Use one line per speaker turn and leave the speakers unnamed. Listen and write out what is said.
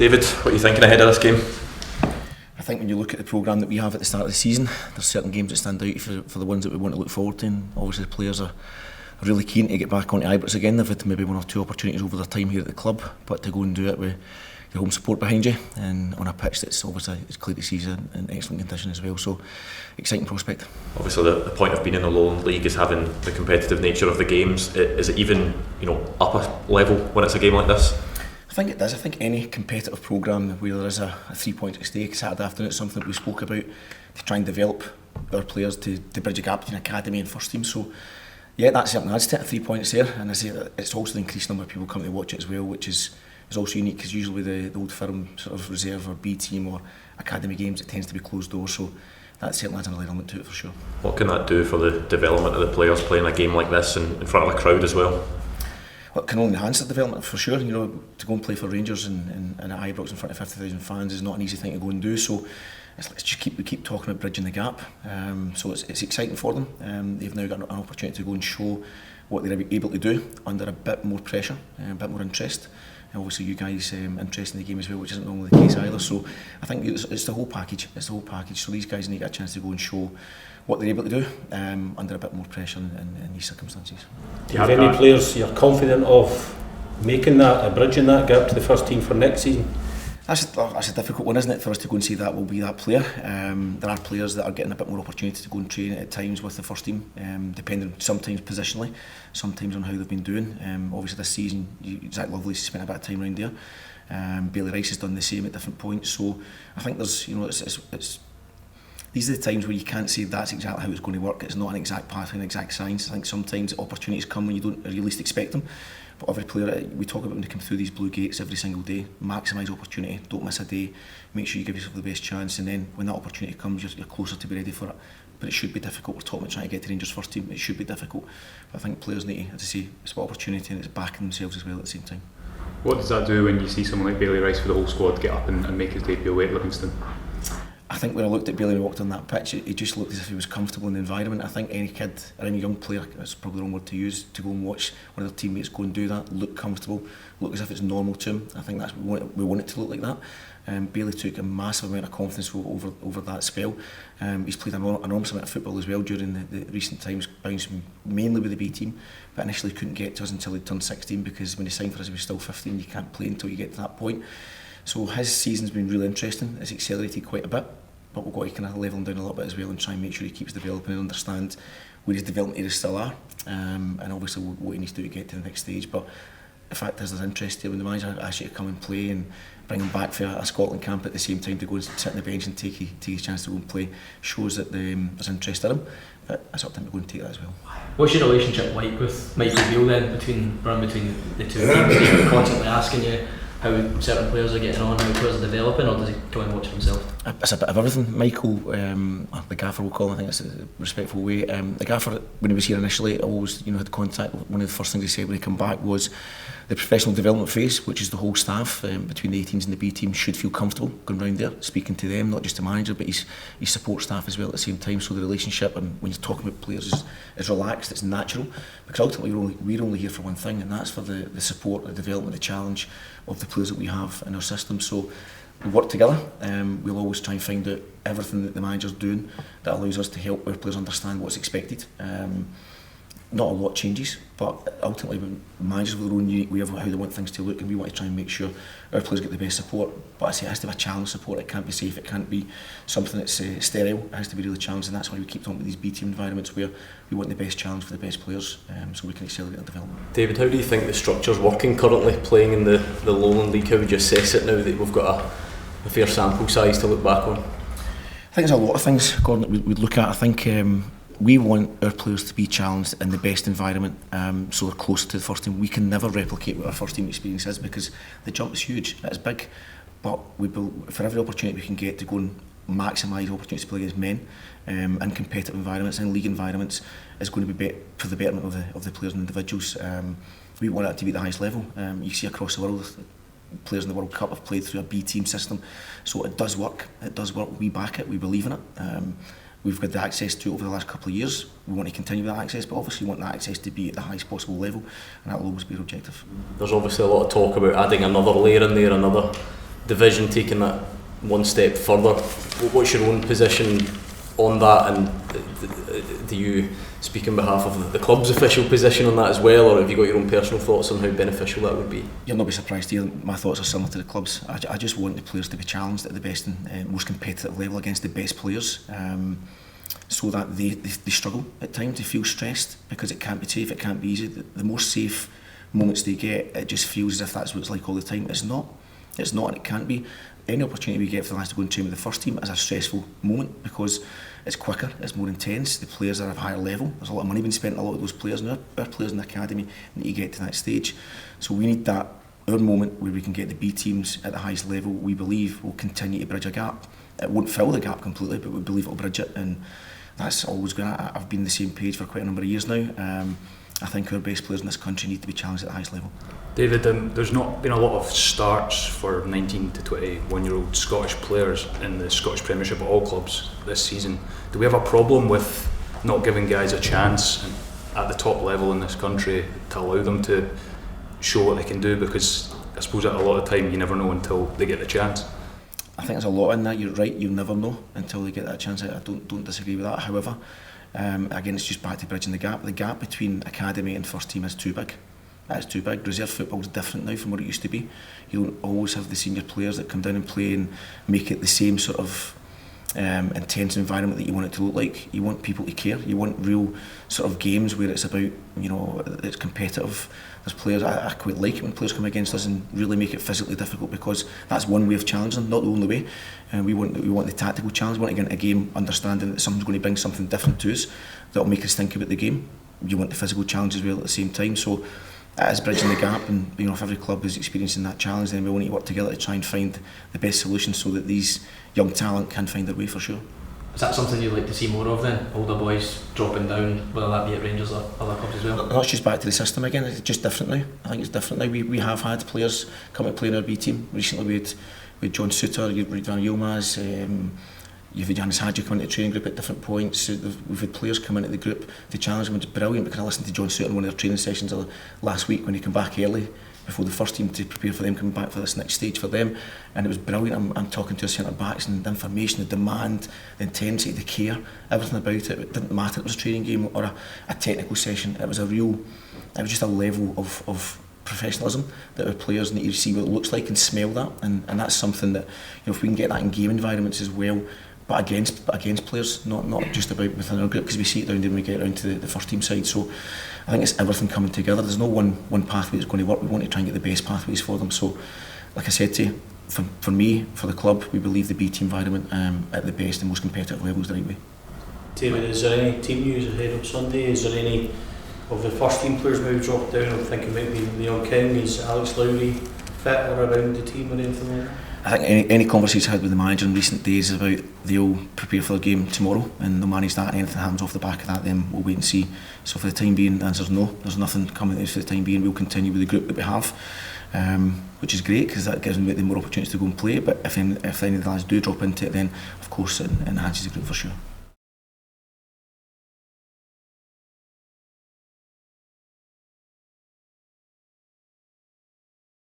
David, what are you thinking ahead of this game?
I think when you look at the programme that we have at the start of the season, there's certain games that stand out for the ones that we want to look forward to, and obviously the players are really keen to get back onto Ibrox again. They've had maybe one or two opportunities over their time here at the club, but to go and do it with the home support behind you and on a pitch that's obviously, it's clear to see, is in excellent condition as well, so exciting prospect.
Obviously the point of being in the Lowland League is having the competitive nature of the games. Is it even up a level when it's a game like this?
I think it does. I think any competitive programme where there is a 3 point at stake Saturday afternoon, it's something that we spoke about to try and develop our players to bridge a gap between academy and first team. So yeah, that certainly adds to it. 3 points there, and I say that it's also the increased number of people coming to watch it as well, which is also unique, because usually the old firm sort of reserve or B team or academy games, it tends to be closed doors, so that certainly adds another element to it for sure.
What can that do for the development of the players playing a game like this in front of a crowd as well?
Well, it can only enhance the development for sure. To go and play for Rangers and at Ibrox in front of 50,000 fans is not an easy thing to go and do, so let's just keep talking about bridging the gap. So it's exciting for them. They've now got an opportunity to go and show what they're able to do under a bit more pressure, a bit more interest. And obviously you guys interested in the game as well, which isn't normally the case either. So I think it's the whole package. It's the whole package. So these guys need a chance to go and show what they're able to do under a bit more pressure in these circumstances.
Do you have any players you're confident of making that, bridging that gap to the first team for next season?
That's a difficult one, isn't it, for us to go and say that will be that player. There are players that are getting a bit more opportunity to go and train at times with the first team, depending sometimes positionally, sometimes on how they've been doing. Obviously this season, Zach Lovelace spent a bit of time around there. Bailey Rice has done the same at different points. So I think there's, it's these are the times where you can't say that's exactly how it's going to work. It's not an exact pathway, an exact science. I think sometimes opportunities come when you don't least expect them. But every player, we talk about when they come through these blue gates every single day, maximise opportunity, don't miss a day, make sure you give yourself the best chance, and then when that opportunity comes, you're closer to be ready for it. But it should be difficult. We're talking about trying to get to Rangers first team, it should be difficult. But I think players need to, as I say, it's about opportunity and it's backing themselves as well at the same time.
What does that do when you see someone like Bailey Rice for the whole squad get up and make his debut away at Livingston?
I think when I looked at Bailey and walked on that pitch, he just looked as if he was comfortable in the environment. I think any kid or any young player, that's probably the wrong word to use, to go and watch one of their teammates go and do that, look comfortable, look as if it's normal to him. I think that's we want it to look like that. Bailey took a massive amount of confidence over that spell. He's played an enormous amount of football as well during the recent times, bouncing mainly with the B team, but initially couldn't get to us until he turned 16, because when he signed for us he was still 15, you can't play until you get to that point. So his season's been really interesting, it's accelerated quite a bit, but we've got to kind of level him down a little bit as well and try and make sure he keeps developing and understand where his development areas still are, and obviously what he needs to do to get to the next stage. But the fact is there's interest there when the manager asks you to come and play and bring him back for a Scotland camp at the same time to go and sit on the bench and take his chance to go and play, shows that there's interest in him. But it's up to him to go and take that as well.
What's your relationship like with Michael Beale then, between the two teams? Is he constantly asking you how certain players are getting on, how players are developing, or does he come and watch it himself?
It's a bit of everything. Michael, the gaffer will call him, I think it's a respectful way. The gaffer, when he was here initially, always had contact. One of the first things he said when he came back was the professional development phase, which is the whole staff between the 18s and the B team should feel comfortable going round there, speaking to them, not just the manager, but his support staff as well at the same time. So the relationship, and when you're talking about players, is relaxed, it's natural, because ultimately we're only here for one thing, and that's for the support, the development, the challenge of the players that we have in our system. So we work together. We'll always try and find out everything that the manager's doing that allows us to help our players understand what's expected. Not a lot changes, but ultimately when managers with their own unique way of how they want things to look, and we want to try and make sure our players get the best support. But I say it has to be a challenge support, it can't be safe, it can't be something that's sterile, it has to be really challenged, and that's why we keep talking about these B team environments where we want the best challenge for the best players, so we can accelerate their development.
David, how do you think the structure's working currently, playing in the Lowland League? How would you assess it now that we've got a fair sample size to look back on?
I think there's a lot of things, Gordon, that we'd look at. I think we want our players to be challenged in the best environment, so they're closer to the first team. We can never replicate what our first team experience is, because the jump is huge, it's big, but for every opportunity we can get to go and maximise opportunities to play against men in competitive environments, in league environments, is going to be for the betterment of the players and individuals. We want it to be at the highest level. You see across the world, players in the World Cup have played through a B team system, so it does work, we back it, we believe in it. We've got the access to it over the last couple of years. We want to continue with that access, but obviously we want that access to be at the highest possible level, and that will always be our objective.
There's obviously a lot of talk about adding another layer in there, another
division taking that one step further. What's your own position on that, and do you speak on behalf of the club's official position on that as well, or have you got your own personal thoughts on how beneficial that would be?
You'll not be surprised to hear my thoughts are similar to the club's. I just want the players to be challenged at the best and most competitive level against the best players, so that they struggle at times, they feel stressed, because it can't be safe, it can't be easy. The more safe moments they get, it just feels as if that's what it's like all the time. It's not, and it can't be. Any opportunity we get for the lads to go and train with the first team is a stressful moment, because it's quicker, it's more intense, the players are at a higher level, there's a lot of money being spent on a lot of those players, and our players in the academy need to get to that stage. So we need that, our moment where we can get the B teams at the highest level. We believe will continue to bridge a gap. It won't fill the gap completely, but we believe it'll bridge it, and that's always going to, I've been on the same page for quite a number of years now. I think our best players in this country need to be challenged at the highest level.
David, there's not been a lot of starts for 19 to 21-year-old Scottish players in the Scottish Premiership at all clubs this season. Do we have a problem with not giving guys a chance at the top level in this country to allow them to show what they can do? Because I suppose at a lot of time you never know until they get the chance.
I think there's a lot in that. You're right, you'll never know until they get that chance. I don't disagree with that. However, again, it's just back to bridging the gap. The gap between academy and first team is too big. That is too big. Reserve football is different now from what it used to be. You don't always have the senior players that come down and play and make it the same sort of intense environment that you want it to look like. You want people to care. You want real sort of games where it's about, it's competitive. There's players, I quite like it when players come against us and really make it physically difficult, because that's one way of challenging them, not the only way. And we want the tactical challenge. We want to get into a game understanding that someone's going to bring something different to us that'll make us think about the game. You want the physical challenge as well at the same time. So that is bridging the gap, and if every club is experiencing that challenge, then we all need to work together to try and find the best solution so that these young talent can find their way, for sure.
Is that something you'd like to see more of then? Older boys dropping down, whether that be at Rangers or other clubs as well?
That's just back to the system again. It's just different now. I think it's different now. We have had players come and play in our B team. Recently we had John Suter, you've had Van Yilmaz, you've had Janis Hadji come into the training group at different points. We've had players come into the group to challenge them. It's brilliant, because I listened to John Suter in one of their training sessions last week when he came back early before the first team to prepare for them coming back for this next stage for them, and it was brilliant. I'm talking to our centre backs, and the information, the demand, the intensity, the care, everything about it. It didn't matter if it was a training game or a technical session. It was just a level of professionalism that our players need to see what it looks like and smell that, and that's something that, if we can get that in game environments as well, but against players, not just about within our group, because we see it down there when we get around to the first team side. So I think it's everything coming together. There's no one pathway that's going to work. We want to try and get the best pathways for them. So, like I said to you, for me, for the club, we believe the B team environment at the best and most competitive level is the right way.
David, is there any team news ahead of Sunday? Is there any of the first team players maybe dropped down? I'm thinking maybe Leon King, is Alex Lowry fit or around the team or anything like that?
I think any conversations I had with the manager in recent days about they'll prepare for the game tomorrow and they'll manage that, and anything that happens off the back of that, then we'll wait and see. So for the time being, the answer is no. There's nothing coming out for the time being. We'll continue with the group that we have, which is great, because that gives them more opportunities to go and play. But if any of the lads do drop into it, then of course it enhances the group for sure.